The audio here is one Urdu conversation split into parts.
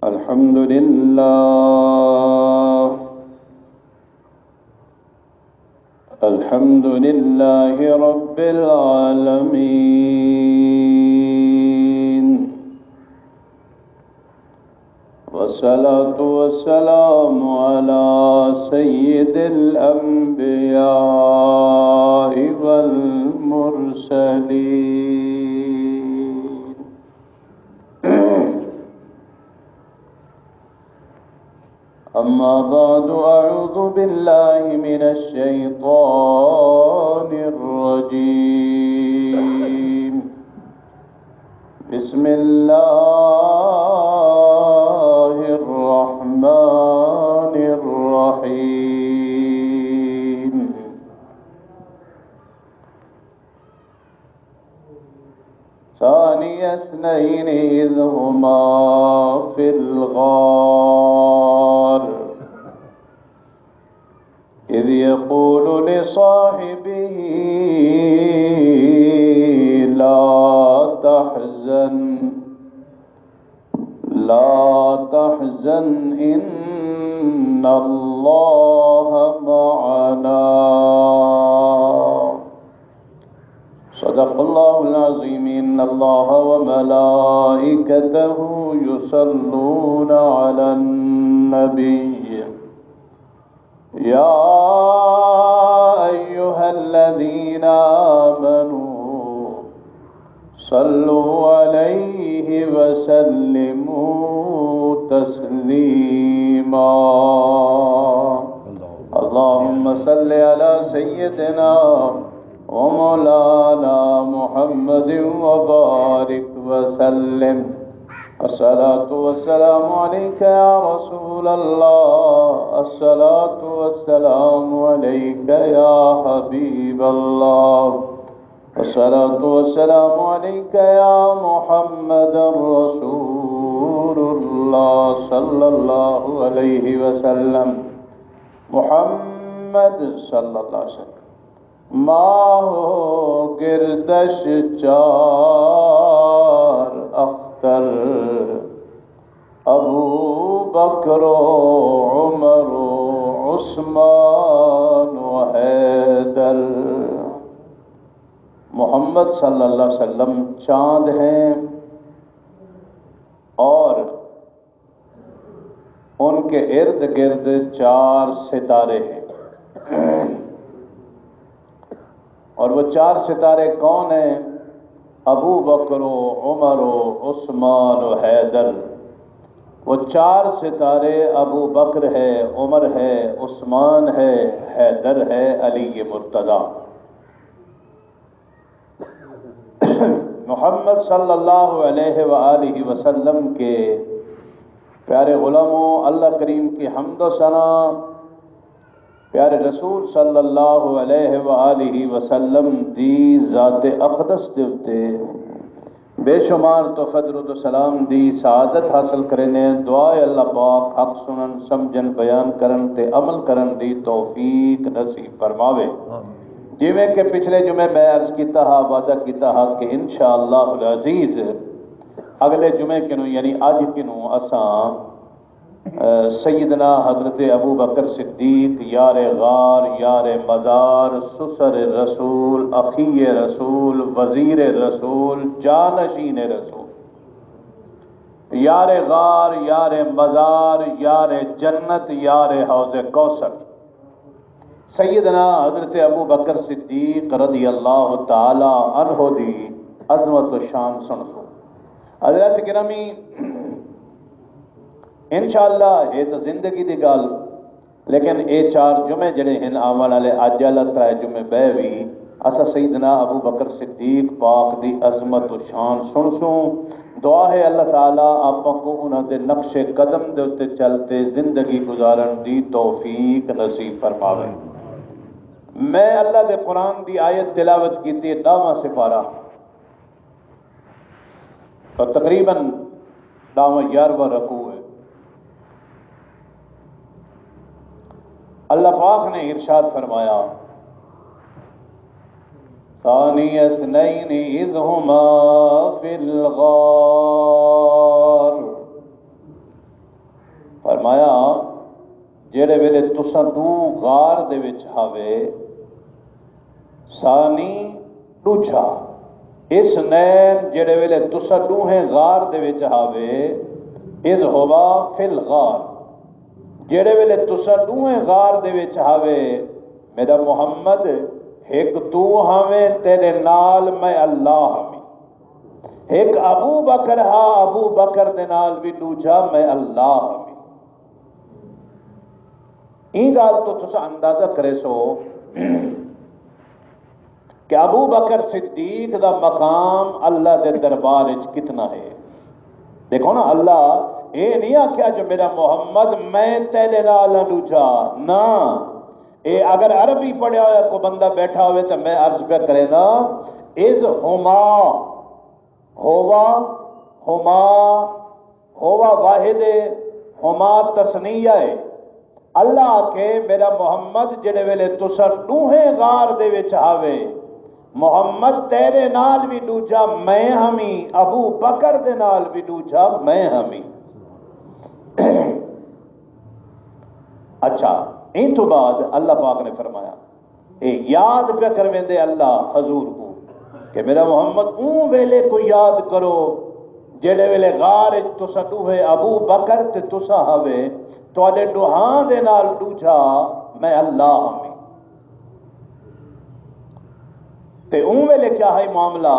الحمد لله الحمد لله رب العالمين، والصلاة والسلام على سيد الأنبياء والمرسلين. أما بعد، أعوذ بالله من الشيطان الرجيم. بسم الله الرحمن الرحيم. ثاني اثنين إذ هما في الغار إذ يقول لصاحبه لا تحزن إن الله معنا. صدق الله العظيم. إن الله وملائكته يصلون على النبي يا أيها الذين آمنوا صلوا عليه وسلموا تسليما. اللهم صل على سيدنا ومولانا محمد وبارك وسلم. الصلاة والسلام عليك يا رسول الله، الصلاة والسلام عليك يا حبيب الله، الصلاة والسلام عليك يا محمد رسول الله صلى الله عليه وسلم. محمد صلى الله عليه وسلم ماہو گردش چار اختر، ابو بکر و عمر و عثمان و حیدر. محمد صلی اللہ علیہ وسلم چاند ہیں اور ان کے ارد گرد چار ستارے ہیں، اور وہ چار ستارے کون ہیں؟ ابو بکر و عمر و عثمان و حیدر. وہ چار ستارے ابو بکر ہے، عمر ہے، عثمان ہے، حیدر ہے، علی مرتضیٰ. محمد صلی اللہ علیہ وآلہ وسلم کے پیارے غلاموں، اللہ کریم کی حمد و ثنا پیارے رسول صلی اللہ علیہ وآلہ وسلم دی ذات اقدس دے اتے بے شمار تو فضل و سلام دی سعادت حاصل کرنے. دعائے اللہ پاک حق سنن سمجھن بیان کرن تے عمل کرن دی توفیق نصیب فرماوے. جی میں کہ پچھلے جمعے میں عرض کیتا ہا، وعدہ کیتا ہا کہ انشاءاللہ العزیز اگلے جمعے کنوں یعنی آج کنوں اساں سیدنا حضرت ابو بکر صدیق یار غار، یار مزار، سسر رسول، اخی رسول، وزیر رسول، جانشین رسول، یار غار، یار مزار، یار جنت، یار حوض کوثر، سیدنا حضرت ابو بکر صدیق رضی اللہ تعالی عنہ دی عظمت و شان سنسو. حضرت گرامی انشاءاللہ یہ تو زندگی دی گل، لیکن اے چار جمعے جڑے ہیں آون والے اج اللہ ترائے جمعے بہ وی اسا سیدنا ابو بکر صدیق پاک دی عظمت و شان سنسوں. دعا ہے اللہ تعالیٰ آپ کو انہاں دے نقش قدم دے اتے چلتے زندگی گزارن دی توفیق نصیب فرماوے. میں اللہ دے قرآن دی آیت تلاوت کیتی 10واں سپارہ اور تقریباً 11واں رکوع ہے. اللہ پاک نے ارشاد فرمایا ثانی اثنین اذ ہما فی الغار فرمایا جڑے ویلے تساں دو غار دے وچ ہوے ثانی دوجا اس نین جڑے ویلے تساں دوہیں غار دے وچ ہوے اذ ہوا فی الغار جڑے ویلے تساں دوہیں غار دے وچ ہوے میرا محمد ایک تو ہمیں تیرے نال میں اللہ ہمیں ایک ابو بکر ہاں ابو بکر دے نال بھی دوجا میں اللہ ہمیں این گال تو تسا اندازہ کرے سو کہ ابو بکر صدیق دا مقام اللہ دے دربار وچ کتنا ہے دیکھو نا اللہ اے نہیں آکھیا جو میرا محمد میں تیرے نال دوجا نا اے اگر عربی پڑھیا ہوا کوئی بندہ بیٹھا ہوئے تو میں عرض پہ کرے نا از ہما ہوا واحد ہما تسنیہ ہے اللہ کے میرا محمد جڑے ویلے تسا دوہیں غار دے وچ آوے محمد تیرے نال بھی دوجا میں ہمیں ابو بکر دے نال بھی دوجا میں ہمیں اچھا ان تو بعد اللہ پاک نے فرمایا اے یاد پہ کرویں اللہ حضور کو کہ میرا محمد اون ویلے کو یاد کرو جڑے ویلے غار تسا دوہے ابو بکر تے تسا ہوے تواڈے دوہاں دے نال دوجا میں اللہ ہمیں تے اون ویلے کیا ہے معاملہ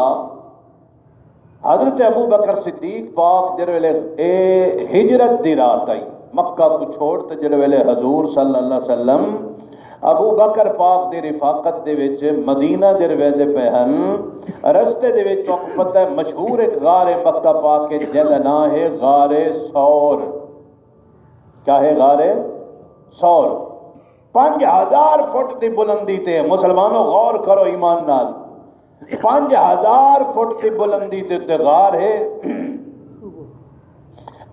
حضرت ابو بکر صدیق پاک جڑے ویلے اے ہجرت دی رات آئی مکہ کو چھوڑ تے جڑے ویلے حضور صلی اللہ علیہ وسلم ابو بکر پاک دی رفاقت دے وچ مدینہ دے رویدے پہ ہن رستے دے وچ تو پتہ ہے مشہور ایک غار مکہ پاک کے جل نا ہے غار ثور کیا ہے غار ثور 5000 فٹ دی بلندی تے مسلمانوں غور کرو ایمان نال 5000 فٹ دی بلندی تے غار ہے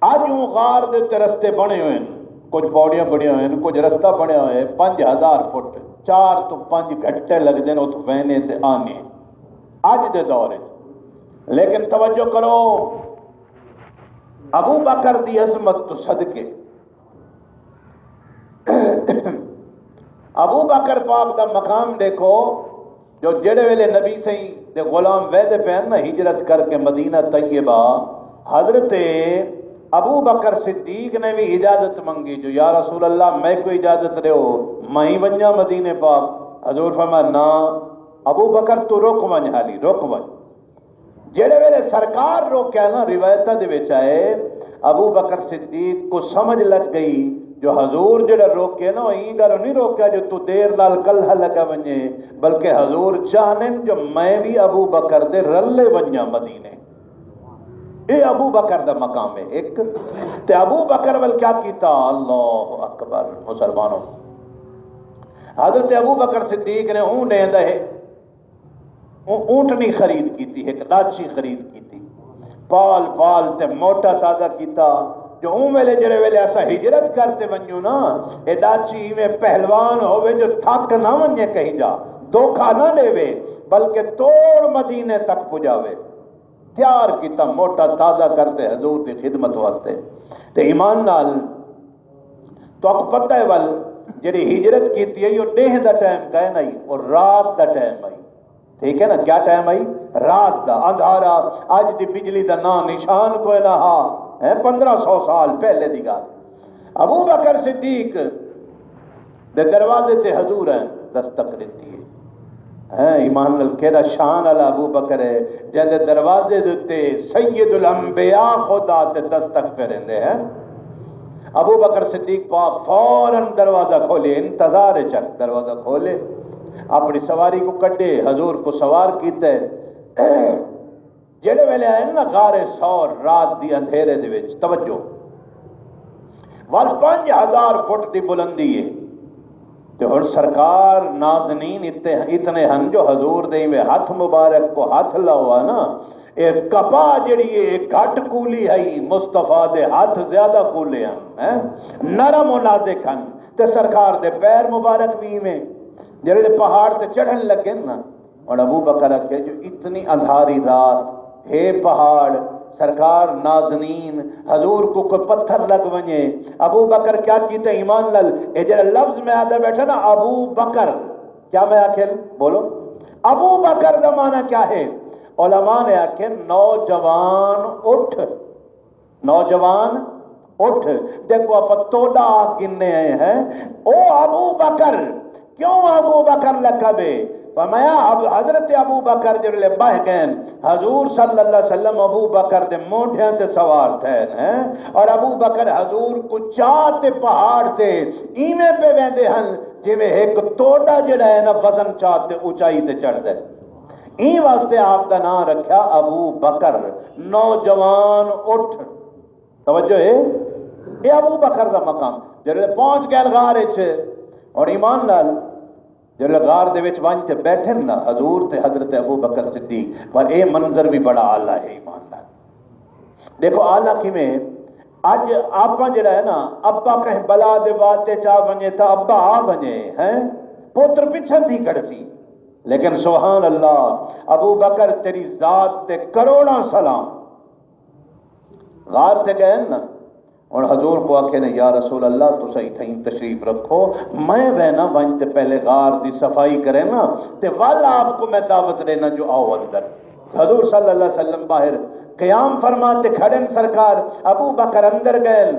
آج وہ غار دے تے رستے بنے ہوئے ہیں کچھ پوڑیاں بڑی ہوئے ہیں کچھ رستہ بنے ہوئے ہیں 5000 فٹ 4 تو 5 گھنٹے لگ دیں اتو بہنے تے آنے آج دے دور ہے لیکن توجہ کرو ابو بکر دی عظمت تو صدقے ابو بکر پاک دا مقام دیکھو جو جڑے ویلے نبی سے دے غلام ویدے پہ نا ہجرت کر کے مدینہ طیبہ حضرت ابو بکر صدیق نے بھی اجازت منگی جو یا رسول اللہ میں کوئی اجازت رہے ہو میں ہی ونجا مدینے پاک حضور فرمایا نا ابو بکر تو رک ونج حالی رک ونج جڑے ویلے سرکار روکیا نا روایتہ دے وچ آئے ابو بکر صدیق کو سمجھ لگ گئی جو حضور جڑا روکے نا این گل نہیں روکیا جو تو دیر نال کلہ لگا ونجے بلکہ حضور چاہنے جو میں بھی ابو بکر دے رلے ونجا مدینے اے ابو بکر دا مقام ہے ایک تے ابو بکر ول کیا کیتا اللہ اکبر مسلمانوں حضرت ابو بکر صدیق نے اون دیندا ہے اونٹنی خرید کیتی ایک ڈاچی خرید کیتی پال پال تے موٹا تازہ کیتا جو اون ویلے جڑے ویلے ایسا ہجرت کرتے ونجو نا اے ڈاچی میں پہلوان ہوئے جو تھک نہ ونجے کہیں جا دھوکا نہ دے وے بلکہ توڑ مدینے تک پجاوے تیار کیتا موٹا تازہ کرتے حضور کی خدمت واسطے تے ایمان نال تو آپ پتہ ہے ول جڑی ہجرت کیتی ہے یہ ڈیہ دا ٹائم کہے نہیں اور رات دا ٹائم آئی ٹھیک ہے نا کیا ٹائم آئی رات دا اندھارا آج دی بجلی دا نا نشان کوئی نہ ہا 1500 سال پہلے دی گل ابو بکر صدیق دے دروازے تے حضور ہیں دستک دیتی ہے ایمان کہڑا شان والا ابو بکر ہے جہاں دروازے دیتے سید الانبیاء خدا تے دستک پہ رہندے ہیں ابو بکر صدیق پاک فوراً دروازہ کھولے انتظار چک دروازہ کھولے اپنی سواری کو کٹے حضور کو سوار کیتے جڑے ویلے آئے نا غار ثور رات دی اندھیرے دے وچ توجہ وال 5000 فٹ دی بلندی ہے تو ہن سرکار نازنین اتنے ہن جو حضور دے میں ہاتھ مبارک کو ہاتھ لاؤا نا اے کپا جڑی ہے گھٹ کولی ہے مصطفیٰ دے ہاتھ زیادہ کولے ہیں نرم و نازک ہن تے سرکار دے پیر مبارک بھی میں جڑے پہاڑ تے چڑھن لگے نا اور ابو بکر کہ جو اتنی اندھاری رات ہے پہاڑ سرکار نازنین حضور کو کوئی پتھر لگ ونجے ابو بکر کیا کیتے ایمان لل اے جڑا لفظ میں آدھا بیٹھا نا ابو بکر کیا میں آخر بولو ابو بکر دا معنی کیا ہے علماء نے آخر نوجوان اٹھ نوجوان اٹھ دیکھو آپ توڑا گننے آئے ہیں او ابو بکر کیوں ابو بکر لقبے فرمایا اب حضرت ابو بکر جڑے بہ گئے حضور صلی اللہ علیہ وسلم ابو بکر دے مونڈیاں تے سوار تھے ہیں اور ابو بکر حضور کو چاہتے پہاڑ تے ایویں پہ ویندے ہن جویں ایک توڑا جڑا ہے نا وزن چاہتے اونچائی تے چڑھ دے این واسطے آپ دا نام رکھا ابو بکر نوجوان اٹھ توجہ ہے یہ ابو بکر دا مقام جڑے پہنچ گئے غار وچ اور ایمان لال جڑے غار دے وچ وانج تے بیٹھے نا حضور تے حضرت ابو بکر صدیق پر اے منظر بھی بڑا اعلیٰ ہے ایمان لال دیکھو اعلیٰ کیویں اج آپا جڑا ہے نا ابا کہیں بلا دے واتے چاہ ونجے تا ابا آ ونجے ہیں پوتر پچھن تھی کڑسی لیکن سبحان اللہ ابو بکر تیری ذات تے کروڑاں سلام غار تے گئے نا اور حضور کو آکھے نے یا رسول اللہ تو صحیح تھیں تشریف رکھو میں بہنا ونجتے پہلے غار دی صفائی کرے نا تے والا آپ کو میں دعوت دینا جو آؤ اندر حضور صلی اللہ علیہ وسلم باہر قیام فرماتے کھڑن سرکار ابو بکر اندر گئے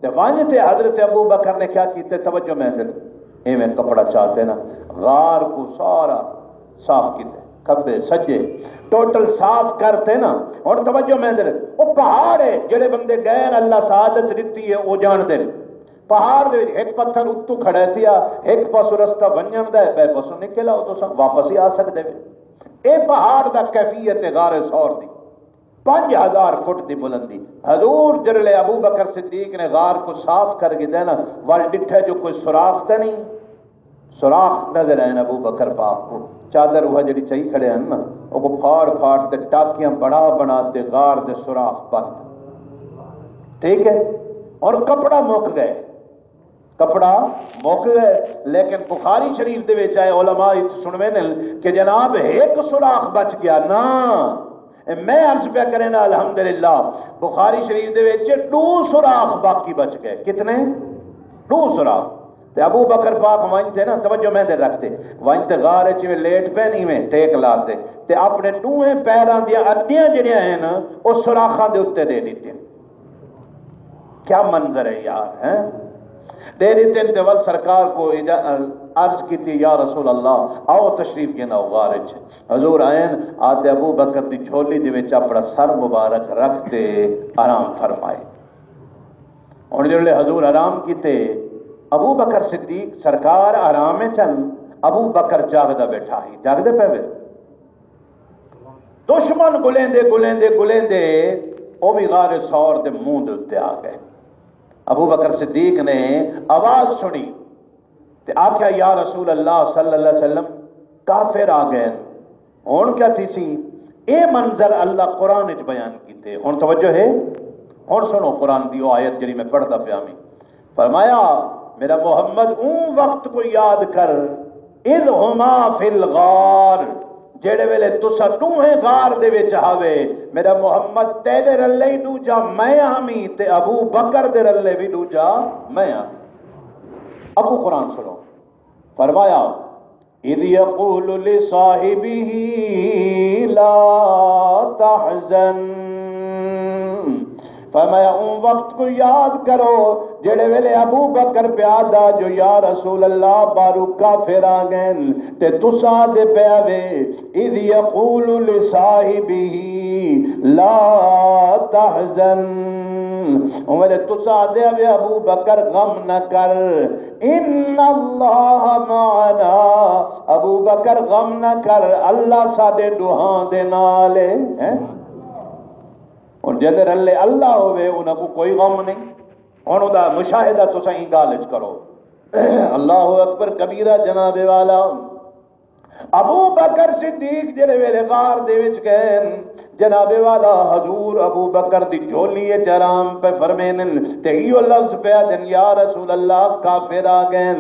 تے ونجتے حضرت ابو بکر نے کیا کیتے توجہ میں دل میں کپڑا چاہتے نا غار کو سارا صاف کیتے کھبے سجے ٹوٹل صاف کرتے نا اور توجہ میں دل وہ پہاڑ ہے جڑے بندے گئے اللہ سعادت دیتی ہے وہ جان دے پہاڑ دے ایک پتھر اتو کھڑے تھیا ایک پاسو رستہ ونجن دا ہے بے پاسو نکلا ہو تو سب واپس ہی آ سکتے ہیں اے پہاڑ دا کیفیت غار سور دی 5000 فٹ دی بلندی حضور جرلے ابو بکر صدیق نے غار کو صاف کر کے دینا وال ڈٹھے جو کوئی سوراخ تا نہیں سوراخ نظر آئے ابو بکر پاک کو چادر وہ جڑی چاہی کھڑے ہیں نا وہ کو پھاڑ پھاڑ تے ٹاکیاں بڑا بناتے غار دے سوراخ بند ٹھیک ہے اور کپڑا موک گئے کپڑا موک گئے لیکن بخاری شریف دے وچ آئے علماء سنوے نے کہ جناب ایک سوراخ بچ گیا نا میں عرض پہ کریں نا الحمدللہ بخاری شریف دے وچ 2 سوراخ باقی بچ گئے کتنے 2 سوراخ تے ابو بکر پاک وانجتے نا توجہ میں دے رکھتے وانجتے غار چویں لیٹ پہنی میں ٹیک لاتے تے اپنے 2 پیراں دیا اڈیاں جڑیاں ہیں نا او سوراخاں دے اوتے دے دیتے کیا منظر ہے یار ہیں دے دیتے تے ول سرکار کو عرض کی تھی یا رسول اللہ آؤ تشریف کے نہ غار وچ حضور آئین آتے ابو بکر دی جھولی دے وچ اپنا سر مبارک رکھتے آرام فرمائے اور جڑے حضور آرام کیتے ابو بکر صدیق سرکار آرام میں چل ابو بکر جاگدا بیٹھا ہی جاگدے پہ دشمن گلیندے گلیندے گلیندے وہ بھی غار سور دے منہ دے اتے آ گئے ابو بکر صدیق نے آواز سنی تے آکھیا یا رسول اللہ صلی اللہ علیہ وسلم کافر آ گئے ہون کیا تھی سی اے منظر اللہ قرآن وچ بیان کیتے ہون توجہ ہے ہون سنو قرآن دی آیت جڑی میں پڑھدا پیا میں فرمایا میرا محمد اون وقت کو یاد کر اذ ہما فی الغار جڑے ویلے تسا ٹوہیں غار دے وچ آوے میرا محمد تیرے رلے ہی دو جا میں ہمی تے ابو بکر دے رلے بھی دو جا میں ہمی ابو قرآن سنو فرمایا اذ یقول لصاحبہ لا تحزن فرمایا ان وقت کو یاد کرو جڑے ویلے ابو بکر پیادا جو یا رسول اللہ بارو کافر آ گئے تے تسا دے پیاوے اذ یقول لصاحبہ لا تحزن ویلے تسا دے ابو بکر غم نہ کر ان اللہ معنا ابو بکر غم نہ کر اللہ ساڈے دوہاں دے نال ہے اور جدر اللہ ہوئے انہوں کو کوئی غم نہیں انہوں دا مشاہدہ تو صحیح گالج کرو اللہ اکبر کبیرہ جناب والا ابو بکر صدیق جڑے ویلے غار دے وچ گئے جناب والا حضور ابو بکر دی جھولی چرام پہ فرمین تے ایو لفظ پہ دن یا رسول اللہ کافر آ گئے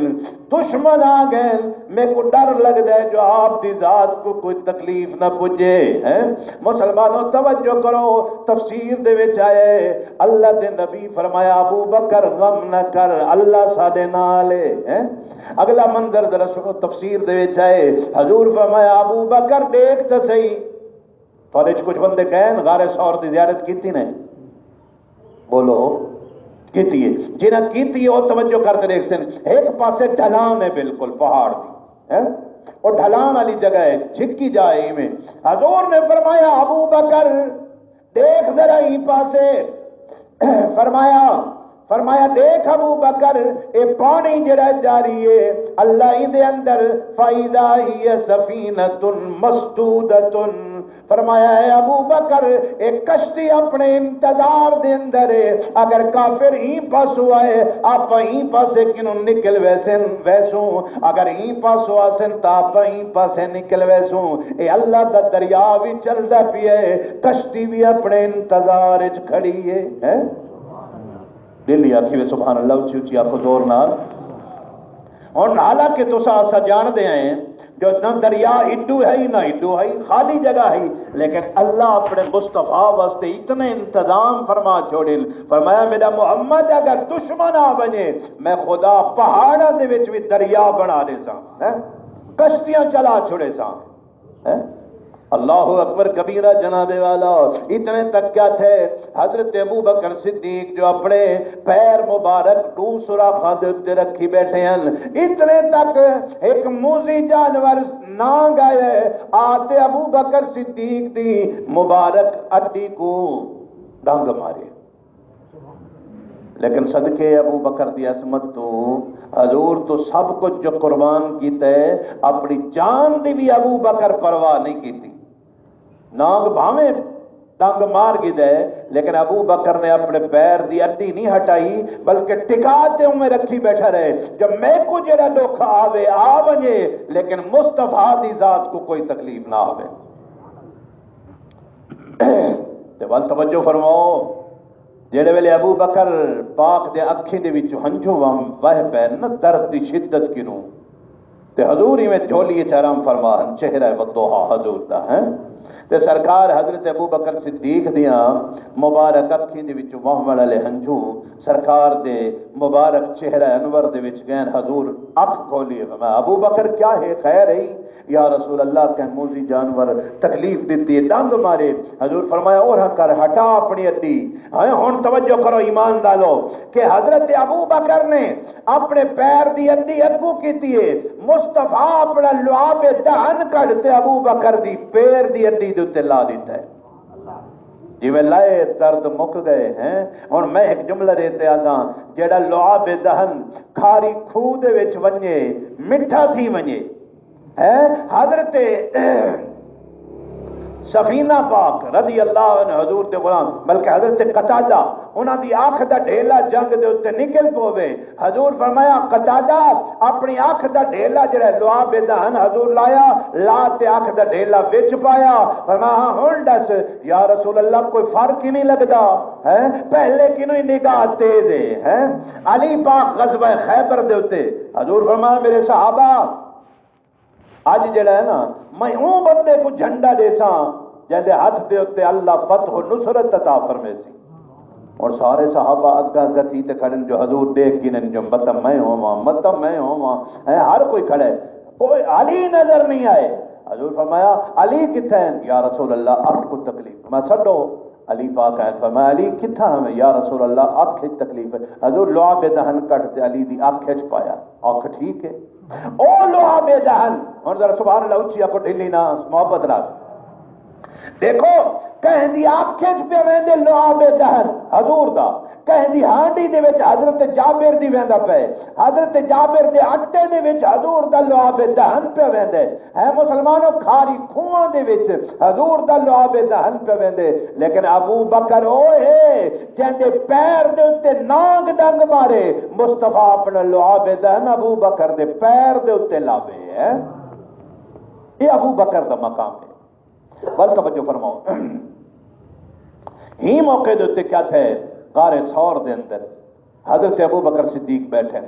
دشمن آ گئے میں کو ڈر لگ جائے جو آپ دی ذات کو کوئی تکلیف نہ پہنچے ہیں مسلمانوں توجہ کرو تفسیر دے وچ آئے اللہ دے نبی فرمایا ابو بکر غم نہ کر اللہ ساڈے نال ہے اگلا منظر درسو تفسیر دے وچ آئے حضور فرمایا ابو بکر دیکھ تے صحیح فالج کچھ بندے کہیں غار سور دی زیارت کیتی نے بولو کیتی ہے جنہاں کیتی ہے وہ توجہ کرتے دیکھ سن ایک پاسے ڈھلان ہے بالکل پہاڑ دی اور ڈھلان والی جگہ ہے جھکی جائے میں حضور نے فرمایا ابو بکر دیکھ ذرا ہی پاسے فرمایا دیکھ ابو بکر اے پانی جڑا جاری ہے اللہ ہی دے اندر فائدہ ہی سفینۃ مسدودۃ فرمایا ہے ابو بکر ایک کشتی اپنے انتظار دے اندر ہے اگر کافر ہی پاس ہوا ہے آپ ہی پاسے کنوں نکل ویسوں اگر ہی پاس ہوا سن تا آپ ہی پاسے نکل ویسوں اے اللہ دا دریا بھی چلدا پیا ہے کشتی بھی اپنے انتظار وچ کھڑی ہے دل آکھی وے سبحان اللہ اچھی اچھی آپ کو زور نال اور حالانکہ تو سا جان دے ہیں جو نہ دریا اڈو ہے ہی نہ اڈو ہے خالی جگہ ہے لیکن اللہ اپنے مصطفیٰ واسطے اتنے انتظام فرما چھوڑے فرمایا میرا محمد اگر دشمن آ بنے میں خدا پہاڑوں دے وچ بھی دریا بنا دے سا کشتیاں چلا چھوڑے سا اللہ اکبر کبیرہ جناب والا اتنے تک کیا تھے حضرت ابو بکر صدیق جو اپنے پیر مبارک دوسرا خادت رکھی بیٹھے ہیں اتنے تک ایک موذی جانور نانگ آئے آتے ابو بکر صدیق دی مبارک اڈی کو ڈانگ مارے لیکن صدقے ابو بکر دی عظمت تو حضور تو سب کچھ جو قربان کیتا ہے اپنی جان دی بھی ابو بکر پرواہ نہیں کیتی نانگ بھاویں ڈنگ مار گئی دے لیکن ابو بکر نے اپنے پیر دی اڈی نہیں ہٹائی بلکہ ٹکاتے میں رکھی بیٹھا رہے جب میں کو جڑا دکھ آوے آ بنے لیکن مصطفیٰ دی ذات کو کوئی تکلیف نہ آوے بل توجہ فرماؤ جڑے ویلے ابو بکر پاک دے اکھی دے وچ ہنجو وہ پے نہ درد دی شدت کنوں تے حضور ہی میں جھولی چرام فرما چہرہ وضحا حضور دا ہے تے سرکار حضرت ابو بکر صدیق دیاں مبارک اکھی دے وچ محمد علیہ ہنجو سرکار دے مبارک چہرہ انور دے وچ گئے حضور اکھ کھولی میں ابو بکر کیا ہے خیر ہے یا رسول اللہ کہ موذی جانور تکلیف دیتی ہے ڈانگ مارے حضور فرمایا اور کر ہٹا اپنی اڈی ہن توجہ کرو ایمان ڈالو کہ حضرت ابو بکر نے اپنے پیر دی اڈی اگو کیتی ہے مصطفیٰ اپنا لعاب دہن کڈتے ابو بکر دی پیر دی اڈی دے تے لا دیتا ہے جی میں لائے درد مک گئے ہیں اور میں ایک جملہ دیتے آگا جیڑا لعاب دہن کھاری کھو دے وچ ونجے مٹھا تھی ونجے حضرت سفینہ پاک رضی اللہ عنہ حضور دے غلام بلکہ حضرت قتادہ انہاں دی آنکھ دا ڈھیلا جنگ دے اتے نکل پوے حضور فرمایا قتادہ اپنی آنکھ دا ڈھیلا جڑا لعاب دہن حضور لایا لا تے آنکھ دا ڈھیلا وچ پایا فرمایا ہن دس یا رسول اللہ کوئی فرق ہی نہیں لگدا ہے پہلے کنوں ہی نگاہ تیز ہے علی پاک غزوہ خیبر دے اتے حضور فرمایا میرے صحابہ آج جڑا ہے نا میں اون بندے کو جھنڈا دے سا جیسے ہاتھ دے اتے اللہ فتح و نصرت عطا فرمے سی اور سارے صحابہ اگا گتی تے کھڑے جو حضور دیکھ گن جو متم میں ہوں ہر کوئی کھڑے کوئی علی نظر نہیں آئے حضور فرمایا علی کتھا ہے یا رسول اللہ آپ کو تکلیف میں سڈو علی پاک ہے فرمایا علی کتھا ہمیں یا رسول اللہ آنکھ تکلیف ہے حضور لعاب دہن کٹ تے علی دی آنکھ پایا آنکھ ٹھیک ہے او لعاب دہن اور ذرا سبحان اللہ اچھی کو ڈھلی نا محبت رکھ دیکھو کہیں دی آنکھیں پہ ویندے لعاب دہن حضور دا کہیں دی ہانڈی دے وچ حضرت جابر دی ویندا پے حضرت جابر دے اٹے دے وچ حضور دا لعاب دہن پہ ویندے ہے مسلمانوں کھاری کھواں دے وچ حضور دا لعاب دہن پہ ویندے لیکن ابو بکر اوے جندے پیر دے اوتے نانگ ڈنگ مارے مصطفیٰ اپنا لعاب دہن ابو بکر دے پیر دے اوتے لاوے ہے یہ ابو بکر دا مقام ہے بل توجہ فرماؤ ہی موقع دے اتنے کیا تھے غار ثور دے اندر حضرت ابو بکر صدیق بیٹھے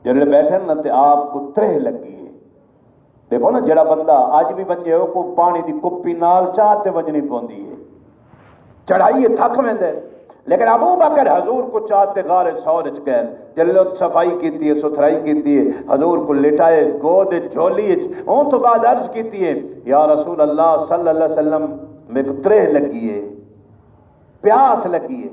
جلے بیٹھے نا تے آپ کو ترہ لگی ہے. دیکھو نا جڑا بندہ اج بھی بنجے ہو کو پانی دی کپی نال چاہتے وجنی پوندی ہے چڑھائیے تھک ویندے لیکن ابو بکر حضور کو چاہتے غار ثور وچ گئے جلے صفائی کیتی ہے ستھرائی کیتی ہے حضور کو لٹائے گود جھولی اون تو بعد عرض کیتی ہے یا رسول اللہ صلی اللہ علیہ وسلم میں کو ترہ لگی ہے پیاس لگی ہے.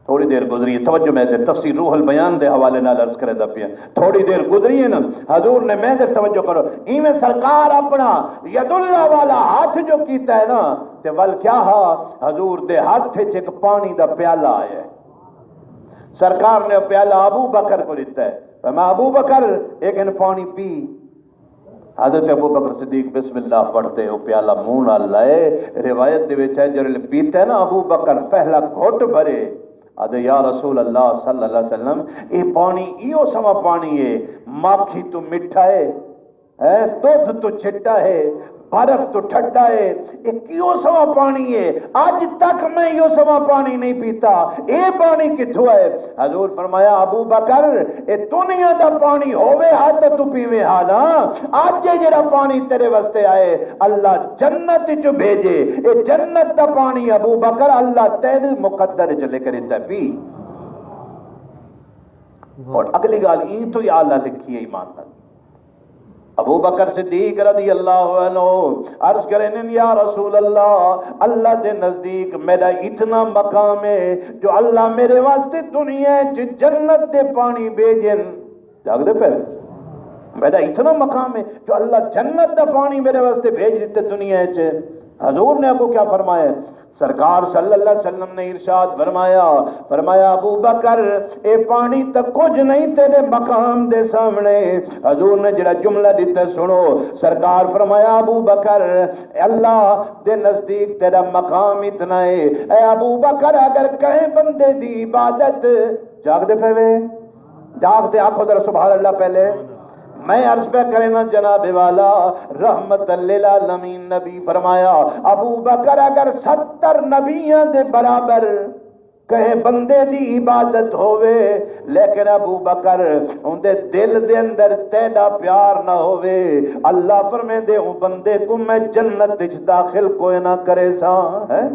تھوڑی دیر گزری ہے توجہ میں تفسیر روح البیان دے حوالے نال عرض کرے دا پیا تھوڑی دیر گزری ہے نا حضور نے میں دے توجہ کرو ایویں سرکار اپنا ید اللہ والا ہاتھ جو کیتا ہے نا تے ول کیا ہا حضور دے ہاتھ وچ ایک پانی دا پیالہ آیا ہے. سرکار نے پیالہ ابو بکر کو دیتا ہے میں ابو بکر ایک ان پانی پی. حضرت ابو بکر صدیق بسم اللہ پڑھتے ہو پیالہ منہ نال لائے روایت دے وچ ہے جڑے پیتے ہے نا ابو بکر پہلا گھٹ بھرے آدھے یا رسول اللہ صلی اللہ علیہ وسلم یہ پانی ایو سما پانی ہے ماکھی تو مٹھا ہے دودھ تو چھٹا ہے برف تو ٹھڈا ہے یہ کیوں سوا پانی ہے آج تک میں یہ سوا پانی نہیں پیتا اے پانی کتھوں ہے. حضور فرمایا ابو بکر اے دنیا دا پانی ہووے ہا تے تو پیویں ہا نا اج جڑا پانی تیرے واسطے آئے اللہ جنت وچ بھیجے اے جنت دا پانی ابو بکر اللہ تیرے مقدر وچ لے کر تے پی. اور اگلی گل ای تو ہی اعلی لکھی ہے ایمان نال ابو بکر صدیق رضی اللہ عنہ عرض کریں یا رسول اللہ اللہ دے نزدیک میرا اتنا مقام ہے جو اللہ میرے واسطے دنیا جنت دے پانی بھیجن جاگ دے پہ میرا اتنا مقام ہے جو اللہ جنت دا پانی میرے واسطے بھیج دیتے دنیا چ. حضور نے ابو کیا فرمایا سرکار صلی اللہ علیہ وسلم نے ارشاد فرمایا ابو بکر اے پانی تک کچھ نہیں تیرے مقام دے سامنے. حضور نے جڑا جملہ دیتا سنو سرکار فرمایا ابو بکر اللہ دے نزدیک تیرا مقام اتنا ہے اے ابو بکر اگر کہیں بندے دی عبادت جاگ دے پہ جاگ دے آنکھوں ذرا سبحان اللہ پہلے میں عرض پہ کرنا جناب والا رحمت للعالمین نبی فرمایا ابو بکر اگر 70 نبیوں دے برابر کہیں بندے دی عبادت ہووے لیکن ابو بکر ان دے دل دے اندر تیرا پیار نہ ہووے اللہ فرمے دے ان بندے کو میں جنت وچ داخل کوئی نہ کرے سا ہے.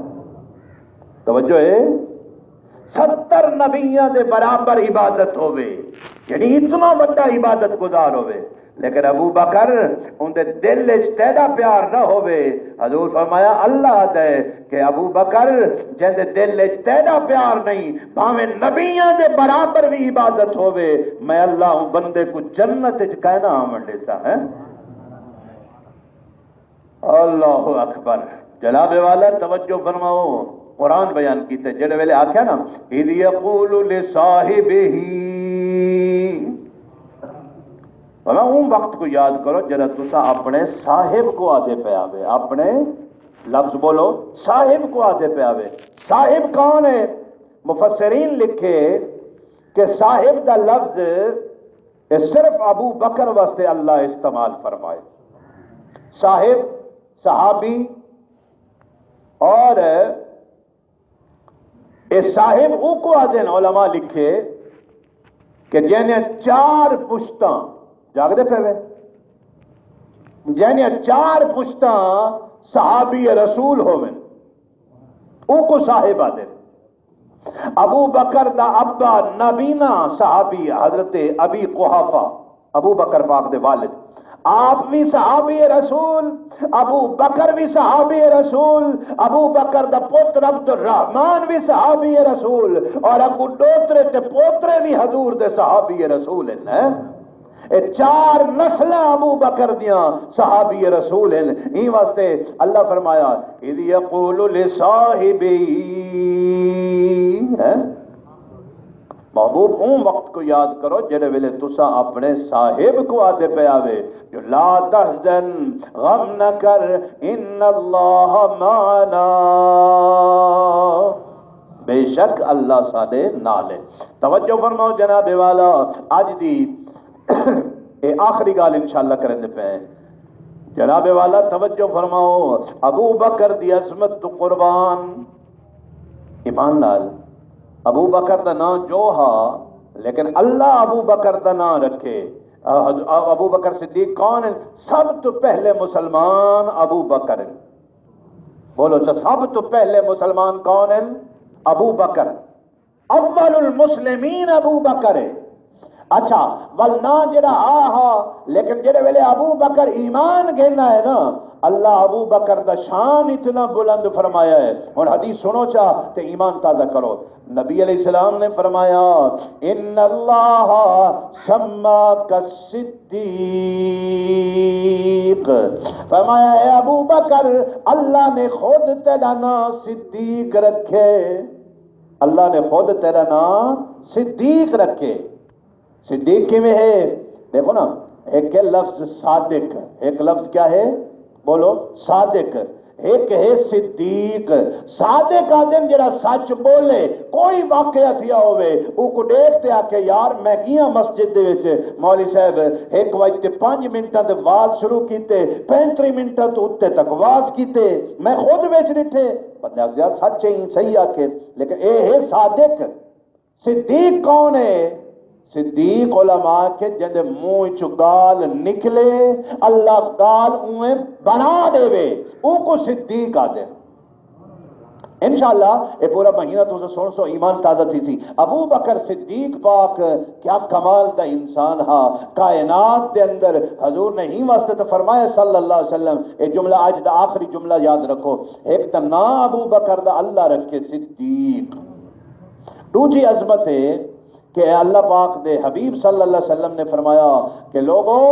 توجہ ہے 70 نبیوں دے برابر عبادت ہووے یعنی اتنا بڑا عبادت گزار ہوئے لیکن ابو بکر ان دے دل وچ تیرا پیار نہ ہوئے. حضور فرمایا اللہ دے کہ ابو بکر جن دے دل وچ تیرا پیار نہیں بھاویں نبیاں دے برابر بھی عبادت ہوئے میں اللہ ہوں بندے کو جنت وچ کہنا آمن دیتا ہے. اللہ اکبر. جناب والا توجہ فرماؤ قرآن بیان کیتے جڑے ویلے آکھیا نا اذ یقول لصاحبہ میں اون وقت کو یاد کرو جڑا تسا اپنے صاحب کو آدھے پہ آوے اپنے لفظ بولو صاحب کو آدھے پہ آوے. صاحب کون ہے مفسرین لکھے کہ صاحب دا لفظ صرف ابو بکر واسطے اللہ استعمال فرمائے. صاحب صحابی اور صاحب او کو آدھے علماء لکھے کہ جنہیں 4 پشتاں جاگ دے پہ جنہیں 4 پشتاں صحابی رسول ہوئے او کو صاحب آدھے. ابو بکر دا ابا نبینا صحابی حضرت ابی قحافہ ابو بکر پاک دے والد آپ بھی صحابی رسول ابو بکر بھی صحابی رسول ابو بکر دا پوتر عبد الرحمن بھی صحابی رسول اور ابو ڈوترے تے پوترے بھی حضور دے صحابی رسول ہیں. 4 نسلیں ابو بکر دیاں صحابی رسول ہیں. ہی واسطے اللہ فرمایا اذ یقول لصاحبہ محبوب اون وقت کو یاد کرو جڑے ویلے تسا اپنے صاحب کو آدھے پہ آوے جو لا تحزن غم نہ کر ان اللہ معنا بے شک اللہ سادے نالے. توجہ فرماؤ جناب والا آج دی اے آخری گال انشاءاللہ کریں دے پہ جناب والا توجہ فرماؤ ابو بکر دی عظمت تو قربان ایمان نال ابو بکر دا نام جو ہا لیکن اللہ ابو بکر دا نام رکھے. ابو بکر صدیق کون ہے؟ سب تو پہلے مسلمان ابو بکر ہیں. بولو سب تو پہلے مسلمان کون ہیں؟ ابو بکر. اول المسلمین ابو بکر ہے. اچھا ولنا جڑا ہا لیکن جڑے ویلے ابو بکر ایمان گھنا ہے نا اللہ ابو بکر دا شان اتنا بلند فرمایا ہے. اور حدیث سنو چاہ تے ایمان تازہ کرو. نبی علیہ السلام نے فرمایا ان اللہ سماک الصدیق، فرمایا اے ابو بکر اللہ نے خود تیرا نام صدیق رکھے. اللہ نے خود تیرا نام صدیق رکھے. صدیق کی میں ہے دیکھو نا، ایک ہے لفظ صادق، ایک لفظ کیا ہے بولو صادق، ایک ہے صدیق. صادق آدم جڑا سچ بولے کوئی واقعہ تھیا ہوئے او کو دیکھتے آ کے یار میں گیا مسجد دے وچ مولوی صاحب 1 بجے 5 منٹاں تے واز شروع کیتے 35 منٹاں تو اتے تک واز کیتے میں خود وچ ڈٹھے بندہ یار سچ ہی صحیح آکھے. لیکن اے ہے صادق. صدیق کون ہے؟ صدیق علماء کے جندے منہ چو گال نکلے اللہ گال اویں بنا دے وے او کو صدیق آدے. انشاءاللہ یہ پورا مہینہ تو سن سو ایمان تازہ تھی سی. ابو بکر صدیق پاک کیا کمال دا انسان ہا. کائنات دے اندر حضور نے ہی واسطے تو فرمایا صلی اللہ علیہ وسلم یہ جملہ آج دا آخری جملہ یاد رکھو. ایک تا نام ابو بکر دا اللہ رکھے صدیق. دوسری عظمت ہے کہ اللہ پاک دے حبیب صلی اللہ علیہ وسلم نے فرمایا کہ لوگوں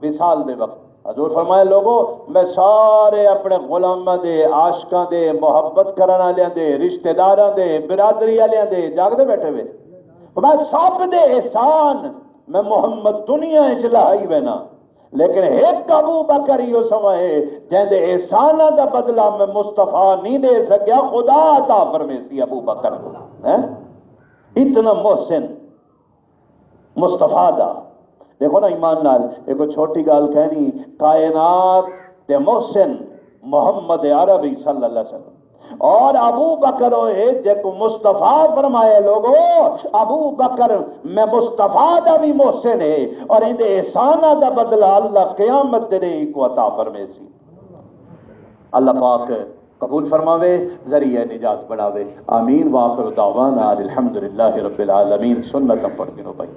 وصال دے وقت حضور فرمایا لوگوں میں سارے اپنے غلاماں دے عاشقاں دے محبت کرن والےاں دے رشتہ داراں دے برادری والےاں دے جاگدے بیٹھے ہوئے میں سب دے احسان میں محمد دنیا وچ لائی وینا لیکن ایک ابو بکر ہی سمائے جن دے احساناں دا بدلہ میں مصطفیٰ نہیں دے سکیا خدا عطا فرمیسی ابو بکر کو. اتنا محسن مصطفیٰ دا دیکھو نا ایمان نال ایک چھوٹی گال کہنی کائنات دے محسن محمد عربی صلی اللہ علیہ وسلم اور ابو بکر ہوئے جے کو مصطفیٰ فرمائے لوگو ابو بکر میں مصطفیٰ دا بھی محسن ہے اور ان دے احسانہ دا بدلہ اللہ قیامت دے کو عطا فرمیسی. اللہ پاک قبول فرماوے ذریعہ نجات بڑھاوے. آمین. وآخر دعوانا الحمدللہ رب العالمین. سنت پڑھ کے نو بھائی.